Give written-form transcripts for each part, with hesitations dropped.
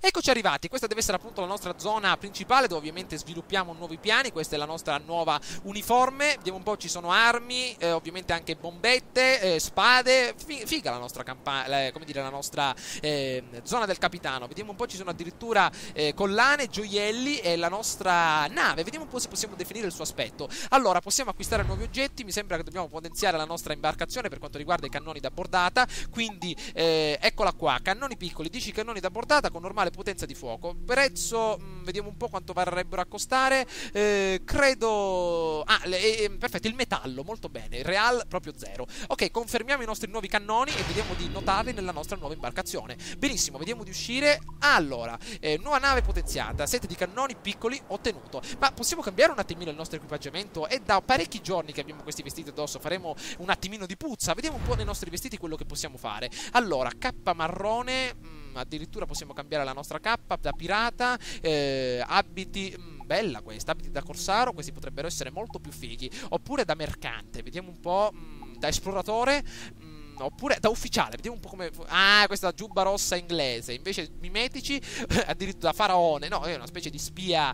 Eccoci arrivati, questa deve essere appunto la nostra zona principale dove ovviamente sviluppiamo nuovi piani. Questa è la nostra nuova uniforme, vediamo un po', ci sono armi, ovviamente anche bombette, spade, figa la nostra campagna, come dire, la nostra zona del capitano. Vediamo un po', ci sono addirittura collane, gioielli e la nostra nave, vediamo un po' se possiamo definire il suo aspetto. Allora, possiamo acquistare nuovi oggetti, mi sembra che dobbiamo potenziare la nostra imbarcazione per quanto riguarda i cannoni da bordata, quindi eccola qua, cannoni piccoli, 10 cannoni da bordata con normale potenza di fuoco. Prezzo, vediamo un po' quanto varrebbero a costare. Credo perfetto, il metallo, molto bene, il real proprio zero. Ok, confermiamo i nostri nuovi cannoni e vediamo di notarli nella nostra nuova imbarcazione. Benissimo, vediamo di uscire. Allora, nuova nave potenziata, set di cannoni piccoli ottenuto. Ma possiamo cambiare un attimino il nostro equipaggiamento? È da parecchi giorni che abbiamo questi vestiti addosso, faremo un attimino di puzza. Vediamo un po' nei nostri vestiti quello che possiamo fare. Allora, cappa marrone, addirittura possiamo cambiare la nostra cappa da pirata, abiti, bella questa, abiti da corsaro, questi potrebbero essere molto più fighi, oppure da mercante, vediamo un po', da esploratore, oppure da ufficiale, vediamo un po' come... Ah, questa giubba rossa inglese, invece mimetici, addirittura faraone, no, è una specie di spia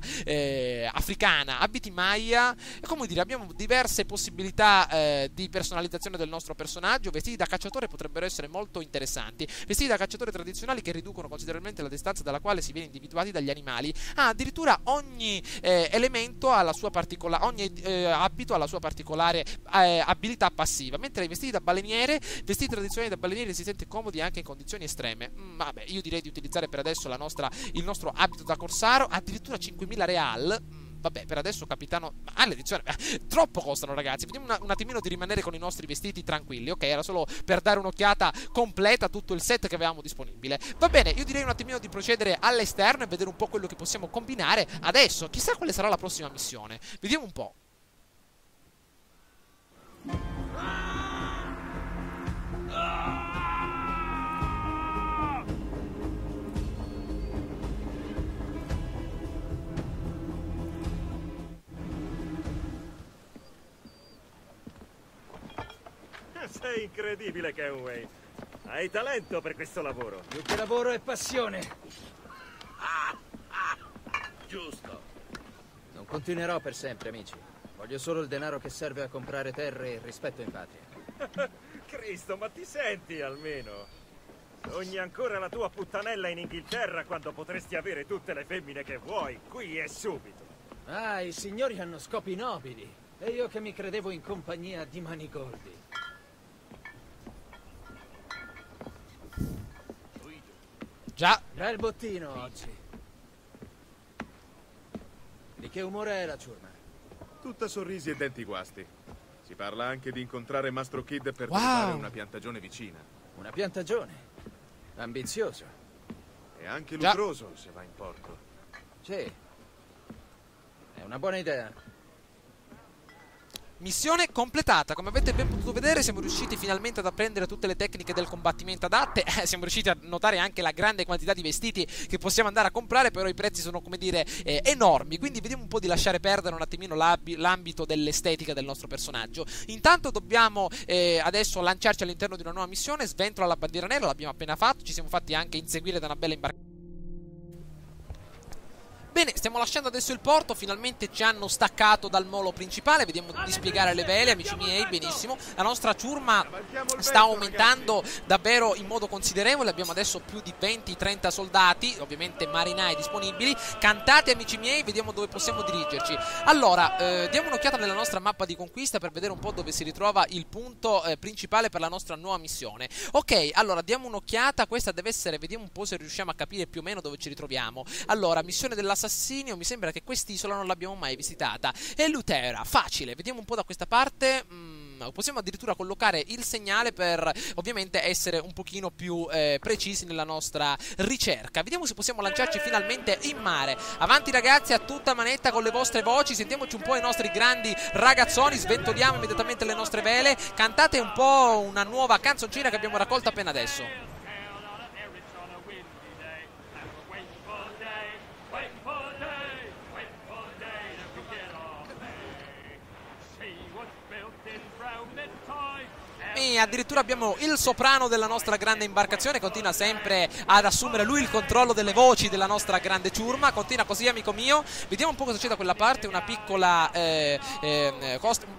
africana, abiti Maya, come dire, abbiamo diverse possibilità di personalizzazione del nostro personaggio. Vestiti da cacciatore potrebbero essere molto interessanti, vestiti da cacciatore tradizionali che riducono considerevolmente la distanza dalla quale si viene individuati dagli animali. Addirittura ogni elemento ha la sua particolare, ogni abito ha la sua particolare abilità passiva, mentre i vestiti da baleniere, vestiti tradizionali da balenieri, si sente comodi anche in condizioni estreme. Vabbè, io direi di utilizzare per adesso il nostro abito da corsaro, addirittura 5.000 real. Vabbè, per adesso capitano... l'edizione... troppo costano, ragazzi. Vediamo un attimino di rimanere con i nostri vestiti tranquilli. Ok, era solo per dare un'occhiata completa a tutto il set che avevamo disponibile. Va bene, io direi un attimino di procedere all'esterno e vedere un po' quello che possiamo combinare adesso. Chissà quale sarà la prossima missione. Vediamo un po'. Sei incredibile, Kenway. Hai talento per questo lavoro. Più che lavoro è passione. Giusto. Non continuerò per sempre, amici. Voglio solo il denaro che serve a comprare terre e rispetto in patria. Cristo, ma ti senti almeno? Sogni ancora la tua puttanella in Inghilterra quando potresti avere tutte le femmine che vuoi, qui e subito. Ah, i signori hanno scopi nobili. E io che mi credevo in compagnia di Manigoldi. Già. Bel bottino oggi. Di che umore è la ciurma? Tutta sorrisi e denti guasti. Si parla anche di incontrare Mastro Kid per trovare una piantagione vicina. Una piantagione? Ambizioso. E anche lucroso se va in porto. Sì. È una buona idea. Missione completata, come avete ben potuto vedere siamo riusciti finalmente ad apprendere tutte le tecniche del combattimento adatte, siamo riusciti a notare anche la grande quantità di vestiti che possiamo andare a comprare, però i prezzi sono, come dire, enormi, quindi vediamo un po' di lasciare perdere un attimino l'ambito dell'estetica del nostro personaggio. Intanto dobbiamo adesso lanciarci all'interno di una nuova missione, Sventola alla bandiera nera, l'abbiamo appena fatto, ci siamo fatti anche inseguire da una bella imbarcazione. Bene, stiamo lasciando adesso il porto, finalmente ci hanno staccato dal molo principale, vediamo di spiegare le vele, amici miei, benissimo. La nostra ciurma sta aumentando davvero in modo considerevole, abbiamo adesso più di 20-30 soldati, ovviamente marinai disponibili. Cantate, amici miei, vediamo dove possiamo dirigerci. Allora, diamo un'occhiata nella nostra mappa di conquista per vedere un po' dove si ritrova il punto principale per la nostra nuova missione. Ok, allora, diamo un'occhiata, questa deve essere, vediamo un po' se riusciamo a capire più o meno dove ci ritroviamo. Allora, missione dell'assassinio, mi sembra che quest'isola non l'abbiamo mai visitata. E Lutera, facile, vediamo un po' da questa parte. Possiamo addirittura collocare il segnale per ovviamente essere un pochino più precisi nella nostra ricerca. Vediamo se possiamo lanciarci finalmente in mare. Avanti ragazzi, a tutta manetta con le vostre voci, sentiamoci un po' i nostri grandi ragazzoni, sventoliamo immediatamente le nostre vele, cantate un po' una nuova canzoncina che abbiamo raccolto appena adesso. Giovanni, addirittura abbiamo il soprano della nostra grande imbarcazione, continua sempre ad assumere lui il controllo delle voci della nostra grande ciurma, continua così amico mio. Vediamo un po' cosa c'è da quella parte, una piccola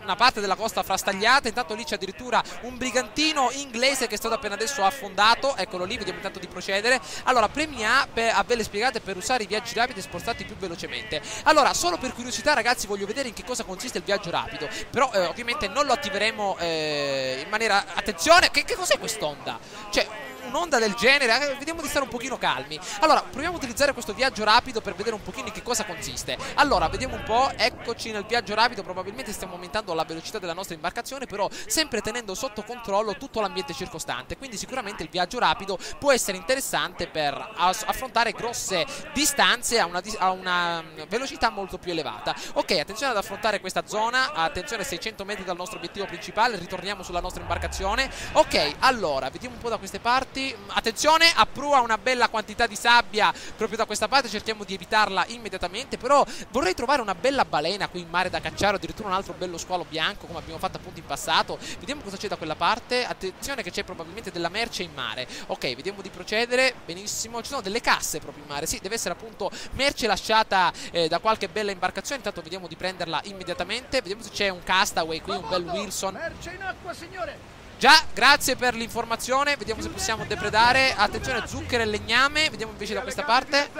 una parte della costa frastagliata, intanto lì c'è addirittura un brigantino inglese che è stato appena adesso affondato, eccolo lì, vediamo intanto di procedere. Allora, premi A a ve le spiegate per usare i viaggi rapidi e spostarti più velocemente. Allora, solo per curiosità ragazzi voglio vedere in che cosa consiste il viaggio rapido, però ovviamente non lo attiveremo in maniera... Attenzione, che cos'è quest'onda? Cioè, un'onda del genere, vediamo di stare un pochino calmi. Allora, proviamo a utilizzare questo viaggio rapido per vedere un pochino in che cosa consiste. Allora, vediamo un po', eccoci nel viaggio rapido, probabilmente stiamo aumentando la velocità della nostra imbarcazione, però sempre tenendo sotto controllo tutto l'ambiente circostante, quindi sicuramente il viaggio rapido può essere interessante per affrontare grosse distanze a una velocità molto più elevata. Ok, attenzione ad affrontare questa zona, attenzione, 600 metri dal nostro obiettivo principale, ritorniamo sulla nostra imbarcazione. Ok, allora, vediamo un po' da queste parti. Attenzione, apprua una bella quantità di sabbia proprio da questa parte, cerchiamo di evitarla immediatamente, però vorrei trovare una bella balena qui in mare da cacciare, addirittura un altro bello squalo bianco come abbiamo fatto appunto in passato. Vediamo cosa c'è da quella parte, attenzione che c'è probabilmente della merce in mare. Ok, vediamo di procedere, benissimo, ci sono delle casse proprio in mare, sì, deve essere appunto merce lasciata da qualche bella imbarcazione, intanto vediamo di prenderla immediatamente, vediamo se c'è un castaway qui, un bel Wilson. Merce in acqua, signore! Già, grazie per l'informazione, vediamo se possiamo depredare. Attenzione, zucchero e legname, vediamo invece da questa parte.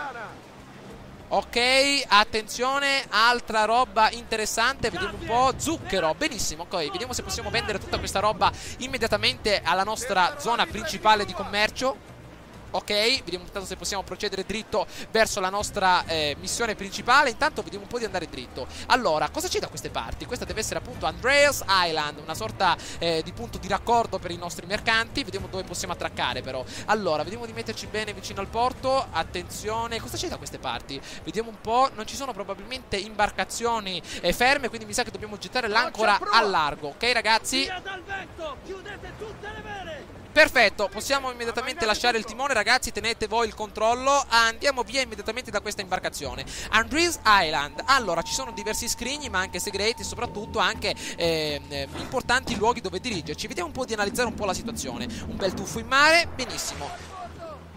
Ok, attenzione, altra roba interessante, vediamo un po', zucchero, benissimo, ok, vediamo se possiamo vendere tutta questa roba immediatamente alla nostra zona principale di commercio. Ok, vediamo intanto se possiamo procedere dritto verso la nostra missione principale. Intanto vediamo un po' di andare dritto. Allora, cosa c'è da queste parti? Questa deve essere appunto Andreas Island, una sorta di punto di raccordo per i nostri mercanti. Vediamo dove possiamo attraccare però. Allora, vediamo di metterci bene vicino al porto. Attenzione, cosa c'è da queste parti? Vediamo un po', non ci sono probabilmente imbarcazioni ferme, quindi mi sa che dobbiamo gettare l'ancora a largo. Ok ragazzi? Via dal vento, chiudete tutte le vele! Perfetto, possiamo immediatamente lasciare il timone ragazzi, tenete voi il controllo, andiamo via immediatamente da questa imbarcazione. Andreas Island, allora ci sono diversi scrigni ma anche segreti e soprattutto anche importanti luoghi dove dirigerci. Vediamo un po' di analizzare un po' la situazione. Un bel tuffo in mare, benissimo.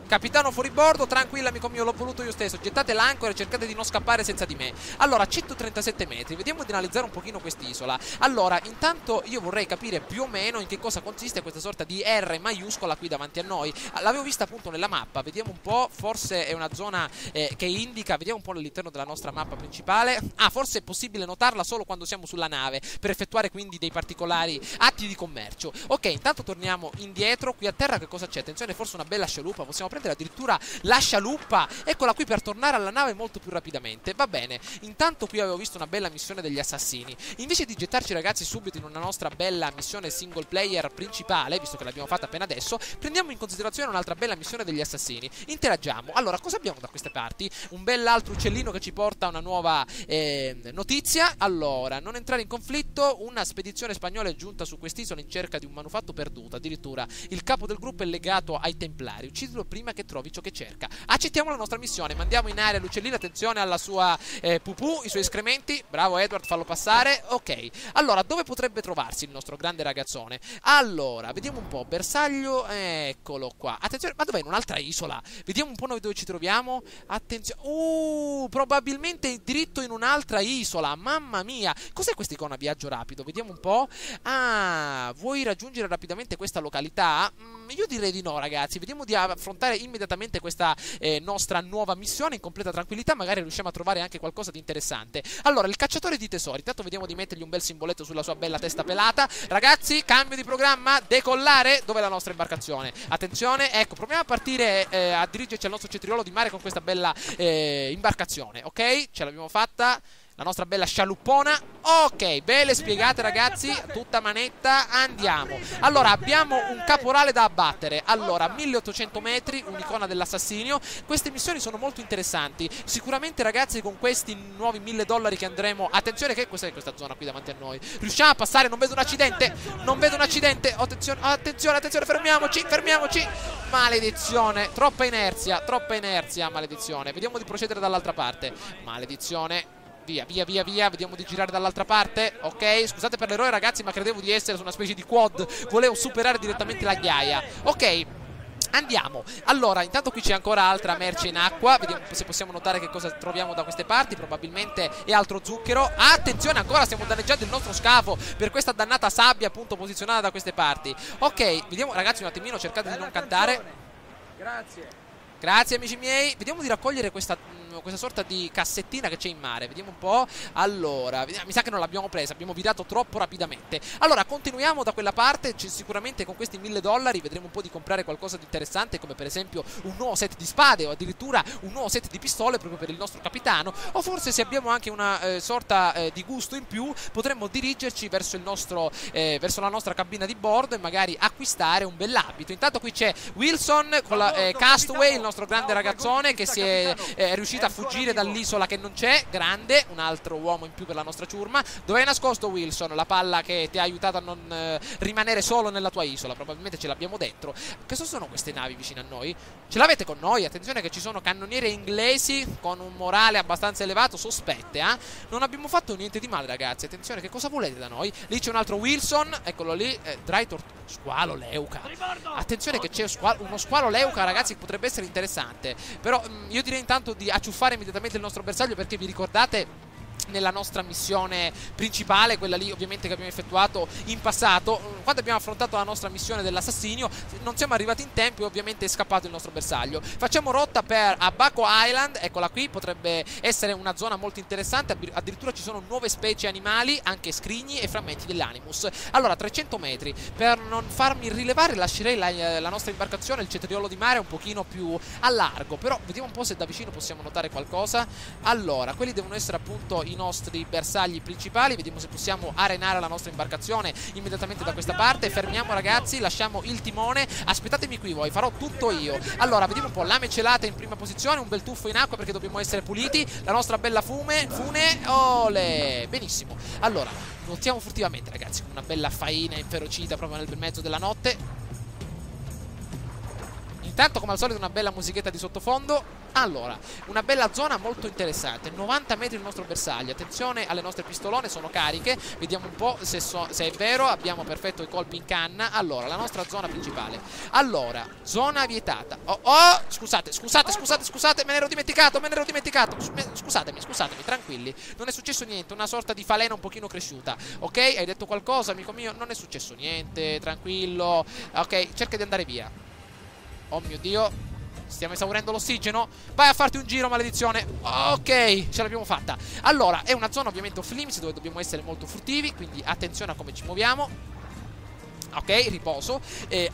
Capitano fuori bordo, tranquillo amico mio, l'ho voluto io stesso. Gettate l'ancora e cercate di non scappare senza di me. Allora, 137 metri, vediamo di analizzare un pochino quest'isola. Allora, intanto io vorrei capire più o meno in che cosa consiste questa sorta di R maiuscola qui davanti a noi. L'avevo vista appunto nella mappa, vediamo un po', forse è una zona che indica, vediamo un po' all'interno della nostra mappa principale. Ah, forse è possibile notarla solo quando siamo sulla nave, per effettuare quindi dei particolari atti di commercio. Ok, intanto torniamo indietro, qui a terra che cosa c'è? Attenzione, forse una bella scialuppa, possiamo prendere addirittura la scialuppa, eccola qui per tornare alla nave molto più rapidamente. Va bene, intanto qui avevo visto una bella missione degli assassini. Invece di gettarci ragazzi subito in una nostra bella missione single player principale, visto che l'abbiamo fatta appena adesso, prendiamo in considerazione un'altra bella missione degli assassini. Interagiamo. Allora, cosa abbiamo da queste parti? Un bell'altro uccellino che ci porta una nuova notizia. Allora, non entrare in conflitto, una spedizione spagnola è giunta su quest'isola in cerca di un manufatto perduto. Addirittura il capo del gruppo è legato ai templari, uccidilo prima che trovi ciò che cerca. Accettiamo la nostra missione, mandiamo in aria l'uccellino, attenzione alla sua pupù, i suoi escrementi. Bravo Edward, fallo passare. Ok, allora dove potrebbe trovarsi il nostro grande ragazzone? Allora, vediamo un po', bersaglio, eccolo qua. Attenzione, ma dov'è? In un'altra isola? Vediamo un po' noi dove ci troviamo. Attenzione, probabilmente diritto in un'altra isola. Mamma mia, cos'è questa icona viaggio rapido? Vediamo un po'. Ah, vuoi raggiungere rapidamente questa località? Io direi di no ragazzi, vediamo di affrontare immediatamente questa nostra nuova missione in completa tranquillità, magari riusciamo a trovare anche qualcosa di interessante. Allora, il cacciatore di tesori, intanto vediamo di mettergli un bel simboletto sulla sua bella testa pelata. Ragazzi, cambio di programma, decollare. Dov'è la nostra imbarcazione? Attenzione, ecco, proviamo a partire a dirigerci al nostro cetriolo di mare con questa bella imbarcazione, ok? Ce l'abbiamo fatta. La nostra bella scialuppona. Ok, belle spiegate ragazzi, tutta manetta, andiamo. Allora, abbiamo un caporale da abbattere. Allora, 1800 metri, un'icona dell'assassinio. Queste missioni sono molto interessanti. Sicuramente ragazzi, con questi nuovi $1000 che andremo... Attenzione, che cos'è questa zona qui davanti a noi? Riusciamo a passare? Non vedo un accidente. Non vedo un accidente. Attenzione, attenzione, attenzione, fermiamoci, fermiamoci. Maledizione, troppa inerzia, maledizione. Vediamo di procedere dall'altra parte. Maledizione. Via, via, via, via. Vediamo di girare dall'altra parte. Ok, scusate per l'errore ragazzi, ma credevo di essere su una specie di quad. Volevo superare direttamente la ghiaia. Ok, andiamo. Allora, intanto qui c'è ancora altra merce in acqua. Vediamo se possiamo notare che cosa troviamo da queste parti. Probabilmente è altro zucchero. Attenzione, ancora stiamo danneggiando il nostro scafo per questa dannata sabbia appunto posizionata da queste parti. Ok, vediamo ragazzi un attimino, cercate di non cantare. Grazie. Grazie amici miei. Vediamo di raccogliere questa sorta di cassettina che c'è in mare. Vediamo un po'. Allora, mi sa che non l'abbiamo presa, abbiamo virato troppo rapidamente. Allora, continuiamo da quella parte. Sicuramente con questi $1000 vedremo un po' di comprare qualcosa di interessante, come per esempio un nuovo set di spade o addirittura un nuovo set di pistole proprio per il nostro capitano. O forse, se abbiamo anche una sorta di gusto in più, potremmo dirigerci verso verso la nostra cabina di bordo e magari acquistare un bell'abito. Intanto qui c'è Wilson con la Castaway, il nostro grande ragazzone che si è riuscito a fuggire dall'isola che non c'è. Grande, un altro uomo in più per la nostra ciurma. Dove hai nascosto, Wilson, la palla che ti ha aiutato a non rimanere solo nella tua isola? Probabilmente ce l'abbiamo dentro. Cosa sono queste navi vicine a noi? Ce l'avete con noi? Attenzione che ci sono cannoniere inglesi con un morale abbastanza elevato. Sospette, eh? Non abbiamo fatto niente di male ragazzi. Attenzione, che cosa volete da noi? Lì c'è un altro Wilson, eccolo lì. Squalo leuca. Attenzione che c'è uno squalo leuca ragazzi, che potrebbe essere interessante. Però io direi intanto di acciuffare immediatamente il nostro bersaglio, perché vi ricordate nella nostra missione principale, quella lì ovviamente che abbiamo effettuato in passato, quando abbiamo affrontato la nostra missione dell'assassinio, non siamo arrivati in tempo e ovviamente è scappato il nostro bersaglio. Facciamo rotta per Abaco Island, eccola qui, potrebbe essere una zona molto interessante, addirittura ci sono nuove specie animali, anche scrigni e frammenti dell'Animus. Allora, 300 metri, per non farmi rilevare lascerei la nostra imbarcazione, il cetriolo di mare, un pochino più a largo, però vediamo un po' se da vicino possiamo notare qualcosa. Allora, quelli devono essere appunto i nostri bersagli principali. Vediamo se possiamo arenare la nostra imbarcazione immediatamente da questa parte. Fermiamo ragazzi, lasciamo il timone. Aspettatemi qui voi, farò tutto io. Allora, vediamo un po', lame celate in prima posizione, un bel tuffo in acqua perché dobbiamo essere puliti. La nostra bella fune, ole, benissimo. Allora, nuotiamo furtivamente ragazzi, con una bella faina inferocita proprio nel bel mezzo della notte. Intanto come al solito una bella musichetta di sottofondo. Allora, una bella zona molto interessante, 90 metri il nostro bersaglio. Attenzione alle nostre pistolone, sono cariche. Vediamo un po' se è vero. Abbiamo perfetto i colpi in canna. Allora, la nostra zona principale. Allora, zona vietata. Scusate, me ne ero dimenticato. Scusatemi, tranquilli. Non è successo niente, una sorta di falena un pochino cresciuta. Ok, hai detto qualcosa, amico mio? Non è successo niente, tranquillo. Ok, cerca di andare via. Oh mio Dio, stiamo esaurendo l'ossigeno. Vai a farti un giro, maledizione. Ok, ce l'abbiamo fatta. Allora, è una zona ovviamente off limits dove dobbiamo essere molto furtivi, quindi attenzione a come ci muoviamo. Ok, riposo.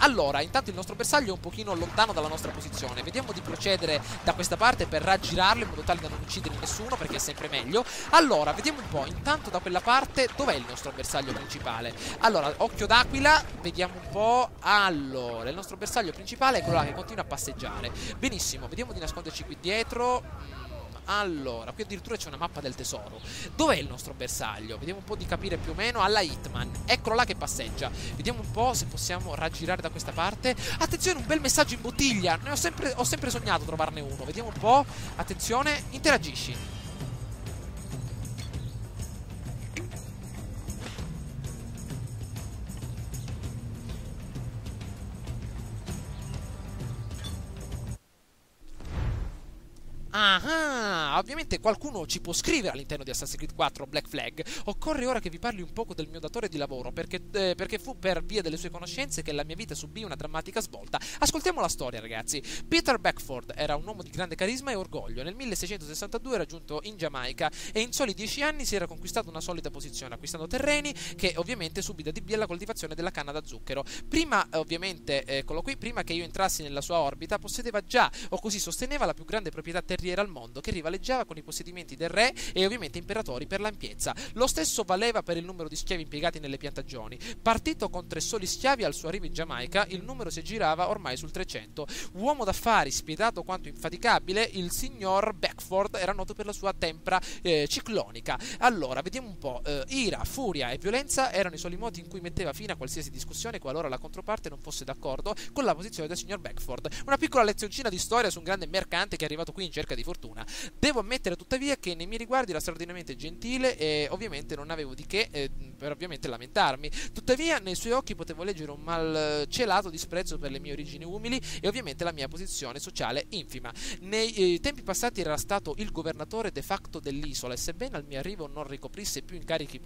Allora, intanto il nostro bersaglio è un pochino lontano dalla nostra posizione. Vediamo di procedere da questa parte per raggirarlo in modo tale da non uccidere nessuno, perché è sempre meglio. Allora, vediamo un po', intanto da quella parte dov'è il nostro bersaglio principale? Allora, occhio d'aquila, vediamo un po'. Allora, il nostro bersaglio principale è quello là che continua a passeggiare. Benissimo, vediamo di nasconderci qui dietro. Allora, qui addirittura c'è una mappa del tesoro. Dov'è il nostro bersaglio? Vediamo un po' di capire più o meno. Alla Hitman, eccolo là che passeggia. Vediamo un po' se possiamo raggirare da questa parte. Attenzione, un bel messaggio in bottiglia. Ho sempre sognato trovarne uno. Vediamo un po'. Attenzione, interagisci. Ah, ovviamente qualcuno ci può scrivere all'interno di Assassin's Creed 4 Black Flag. Occorre ora che vi parli un poco del mio datore di lavoro, perché fu per via delle sue conoscenze che la mia vita subì una drammatica svolta. Ascoltiamo la storia, ragazzi. Peter Beckford era un uomo di grande carisma e orgoglio. Nel 1662 era giunto in Giamaica e in soli 10 anni si era conquistato una solida posizione, acquistando terreni che ovviamente subì da adibì alla coltivazione della canna da zucchero. Prima, ovviamente, eccolo qui, prima che io entrassi nella sua orbita, possedeva già, o così sosteneva, la più grande proprietà territoriale al mondo, che rivaleggiava con i possedimenti del re e ovviamente imperatori per l'ampiezza. Lo stesso valeva per il numero di schiavi impiegati nelle piantagioni. Partito con 3 soli schiavi al suo arrivo in Giamaica, il numero si aggirava ormai sul 300. Uomo d'affari spietato quanto infaticabile, il signor Beckford era noto per la sua tempra ciclonica. Allora, vediamo un po'. Ira, furia e violenza erano i soli modi in cui metteva fine a qualsiasi discussione qualora la controparte non fosse d'accordo con la posizione del signor Beckford. Una piccola lezioncina di storia su un grande mercante che è arrivato qui in cerca ricerca di fortuna. Devo ammettere tuttavia che nei miei riguardi era straordinariamente gentile e ovviamente non avevo di che per ovviamente lamentarmi. Tuttavia nei suoi occhi potevo leggere un malcelato disprezzo per le mie origini umili e ovviamente la mia posizione sociale infima. Nei tempi passati era stato il governatore de facto dell'isola e sebbene al mio arrivo non ricoprisse più incarichi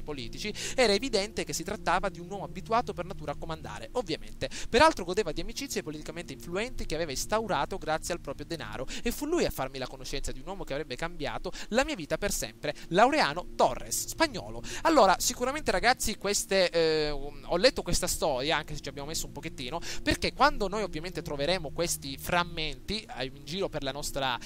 politici, era evidente che si trattava di un uomo abituato per natura a comandare, ovviamente. Peraltro godeva di amicizie politicamente influenti che aveva instaurato grazie al proprio denaro e fu lui a farmi la conoscenza di un uomo che avrebbe cambiato la mia vita per sempre, Laureano Torres, spagnolo. Allora, sicuramente ragazzi, ho letto questa storia, anche se ci abbiamo messo un pochettino, perché quando noi ovviamente troveremo questi frammenti in giro per la nostra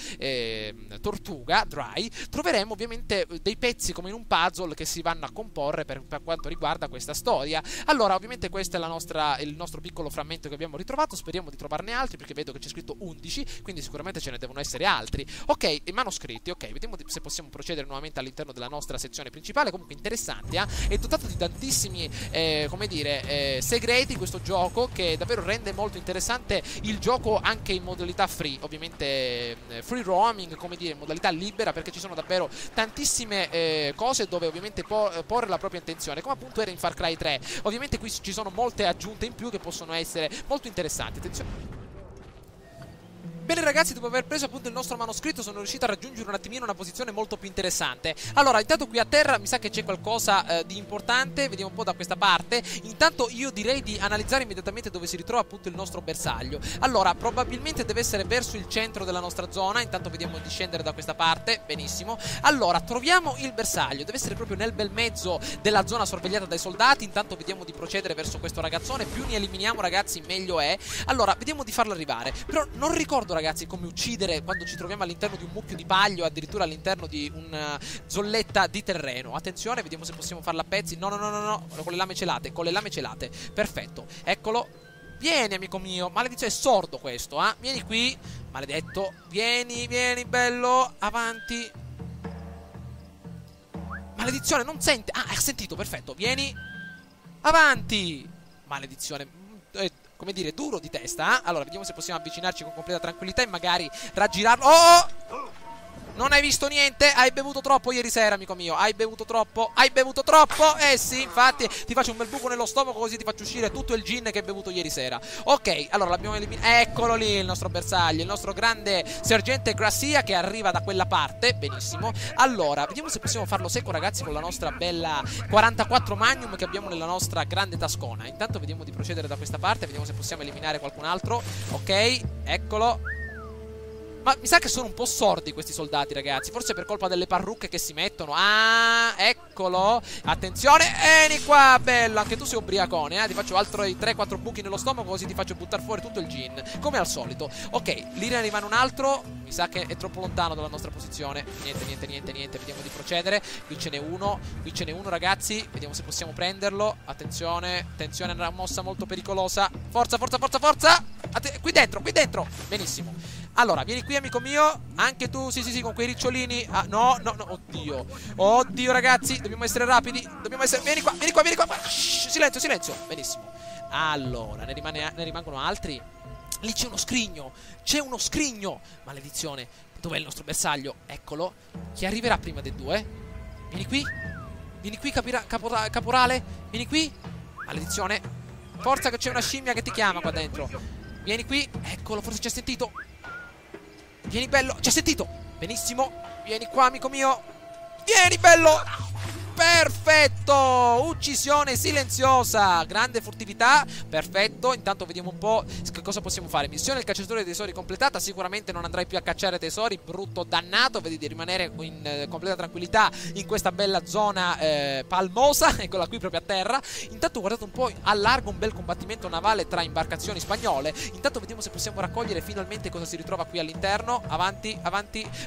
tortuga, Dry, troveremo ovviamente dei pezzi come in un puzzle che si vanno a comporre per quanto riguarda questa storia. Allora, ovviamente questo è il nostro piccolo frammento che abbiamo ritrovato, speriamo di trovarne altri perché vedo che c'è scritto 11, quindi sicuramente ce ne devono essere altri. Ok, i manoscritti, ok, vediamo se possiamo procedere nuovamente all'interno della nostra sezione principale. Comunque interessante, è dotato di tantissimi, come dire, segreti questo gioco, che davvero rende molto interessante il gioco anche in modalità free, ovviamente free roaming, come dire, in modalità libera, perché ci sono davvero tantissime cose dove ovviamente porre la propria intenzione, come appunto era in Far Cry 3. Ovviamente qui ci sono molte aggiunte in più che possono essere molto interessanti. Attenzione. Bene ragazzi, dopo aver preso appunto il nostro manoscritto sono riuscito a raggiungere un attimino una posizione molto più interessante. Allora, intanto qui a terra mi sa che c'è qualcosa di importante, vediamo un po' da questa parte. Intanto io direi di analizzare immediatamente dove si ritrova appunto il nostro bersaglio. Allora, probabilmente deve essere verso il centro della nostra zona, intanto vediamo di scendere da questa parte, benissimo. Allora, troviamo il bersaglio, deve essere proprio nel bel mezzo della zona sorvegliata dai soldati, intanto vediamo di procedere verso questo ragazzone, più ne eliminiamo ragazzi meglio è. Allora, vediamo di farlo arrivare, però non ricordo ragazzi come uccidere quando ci troviamo all'interno di un mucchio di paglio, addirittura all'interno di una zolletta di terreno. Attenzione, vediamo se possiamo farla a pezzi. No, con le lame celate, perfetto, eccolo. Vieni amico mio, maledizione, è sordo questo, vieni qui, maledetto, vieni, bello, avanti. Maledizione, non sente, ha sentito, perfetto, vieni, avanti. Maledizione, come dire, duro di testa, Allora, vediamo se possiamo avvicinarci con completa tranquillità e magari raggirarlo. Oh! Non hai visto niente? Hai bevuto troppo ieri sera, amico mio. Hai bevuto troppo? Eh sì, infatti, ti faccio un bel buco nello stomaco così ti faccio uscire tutto il gin che hai bevuto ieri sera. Ok, allora l'abbiamo eliminato. Eccolo lì il nostro bersaglio, il nostro grande sergente Gracia che arriva da quella parte. Benissimo. Allora, vediamo se possiamo farlo secco, ragazzi, con la nostra bella 44 Magnum che abbiamo nella nostra grande tascona. Intanto vediamo di procedere da questa parte, vediamo se possiamo eliminare qualcun altro. Ok, eccolo. Ma mi sa che sono un po' sordi questi soldati, ragazzi. Forse per colpa delle parrucche che si mettono. Eccolo. Attenzione. Vieni qua, bello. Anche tu sei ubriacone, Ti faccio altri 3-4 buchi nello stomaco, così ti faccio buttare fuori tutto il gin, come al solito. Ok, lì ne rimane un altro. Mi sa che è troppo lontano dalla nostra posizione. Niente. Vediamo di procedere. Qui ce n'è uno, ragazzi. Vediamo se possiamo prenderlo. Attenzione, è una mossa molto pericolosa. Forza. Qui dentro. Benissimo. Allora, vieni qui amico mio. Anche tu, sì, con quei ricciolini. No, oddio ragazzi, dobbiamo essere rapidi. Vieni qua. Shh, silenzio. Benissimo. Allora, ne rimangono altri. Lì c'è uno scrigno. Maledizione. Dov'è il nostro bersaglio? Eccolo. Chi arriverà prima dei due? Vieni qui, caporale. Vieni qui. Maledizione. Forza che c'è una scimmia che ti chiama qua dentro. Vieni qui. Eccolo, forse ci ha sentito. Vieni bello, ci ha sentito. Benissimo, vieni qua amico mio. Vieni bello. Perfetto, uccisione silenziosa, grande furtività, perfetto. Intanto vediamo un po' che cosa possiamo fare. Missione il cacciatore dei tesori completata. Sicuramente non andrai più a cacciare tesori, brutto dannato. Vedi di rimanere in completa tranquillità in questa bella zona palmosa. Eccola qui proprio a terra. Intanto guardate un po' a largo un bel combattimento navale tra imbarcazioni spagnole. Intanto vediamo se possiamo raccogliere finalmente cosa si ritrova qui all'interno. Avanti,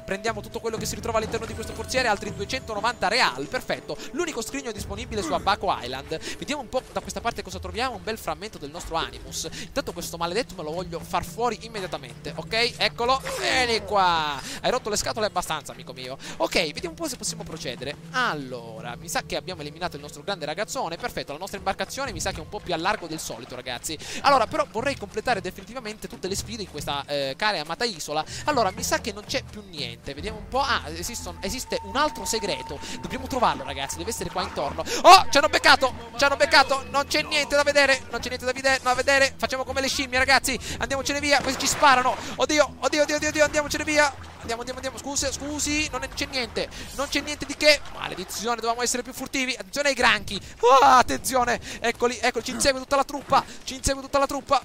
prendiamo tutto quello che si ritrova all'interno di questo forziere. Altri 290 real, perfetto. l'unico scrigno disponibile su Abaco Island. Vediamo un po' da questa parte cosa troviamo. Un bel frammento del nostro Animus. Intanto questo maledetto me lo voglio far fuori immediatamente, ok? Eccolo, vieni qua. Hai rotto le scatole abbastanza, amico mio. Ok, vediamo un po' se possiamo procedere. Allora, mi sa che abbiamo eliminato il nostro grande ragazzone. Perfetto, la nostra imbarcazione mi sa che è un po' più a largo del solito, ragazzi. Allora, però vorrei completare definitivamente tutte le sfide in questa cara e amata isola. Allora, mi sa che non c'è più niente. Vediamo un po'. Ah, esiste un altro segreto. Dobbiamo trovarlo, ragazzi. Deve essere qua intorno. Oh, ci hanno beccato. Ci hanno beccato. Non c'è niente da vedere. Non c'è niente da vedere. Facciamo come le scimmie, ragazzi. Andiamocene via. Questi ci sparano. Oddio, oddio, oddio, oddio. Andiamocene via. Andiamo. Scusi. Non c'è niente. Non c'è niente di che. Maledizione, dovevamo essere più furtivi. Attenzione ai granchi. Attenzione. Eccoli. Ci insegue tutta la truppa.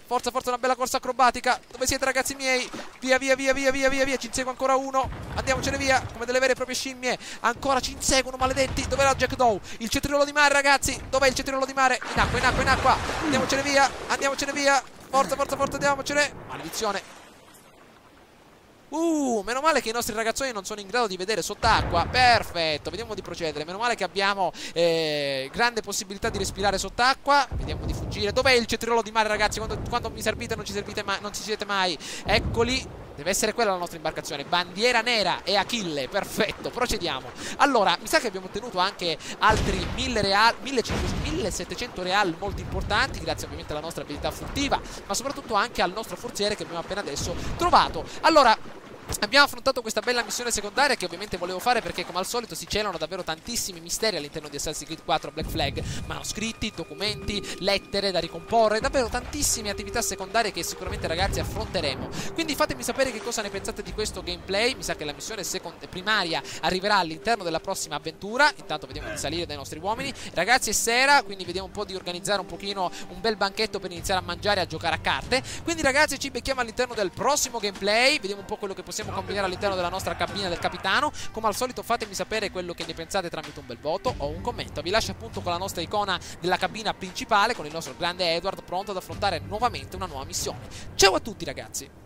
Forza, una bella corsa acrobatica. Dove siete, ragazzi miei? Via. Ci insegue ancora uno. Andiamocene via. Come delle vere e proprie scimmie. Ancora ci inseguono, maledetti. Dov'era Jack Dow? Il cetriolo di mare, ragazzi. Dov'è il cetriolo di mare? In acqua. Andiamocene via. Forza, andiamocene. Maledizione. Meno male che i nostri ragazzoni non sono in grado di vedere sott'acqua. Perfetto, vediamo di procedere. Meno male che abbiamo grande possibilità di respirare sott'acqua. Vediamo di fuggire. Dov'è il cetriolo di mare, ragazzi? Quando mi servite non ci siete mai. Eccoli. Deve essere quella la nostra imbarcazione. Bandiera nera e Achille. Perfetto, procediamo. Allora, mi sa che abbiamo ottenuto anche altri 1000 real, 1700 real molto importanti, grazie ovviamente alla nostra abilità furtiva, ma soprattutto anche al nostro forziere che abbiamo appena adesso trovato. Allora, abbiamo affrontato questa bella missione secondaria che ovviamente volevo fare perché come al solito si celano davvero tantissimi misteri all'interno di Assassin's Creed 4 Black Flag. Manoscritti, documenti, lettere da ricomporre, davvero tantissime attività secondarie che sicuramente, ragazzi, affronteremo. Quindi fatemi sapere che cosa ne pensate di questo gameplay. Mi sa che la missione primaria arriverà all'interno della prossima avventura. Intanto vediamo di salire dai nostri uomini. Ragazzi, è sera, quindi vediamo un po' di organizzare un pochino un bel banchetto per iniziare a mangiare e a giocare a carte. Quindi, ragazzi, ci becchiamo all'interno del prossimo gameplay. Vediamo un po' quello che possiamo combinare all'interno della nostra cabina del capitano. Come al solito fatemi sapere quello che ne pensate tramite un bel voto o un commento. Vi lascio appunto con la nostra icona della cabina principale con il nostro grande Edward pronto ad affrontare nuovamente una nuova missione. Ciao a tutti, ragazzi.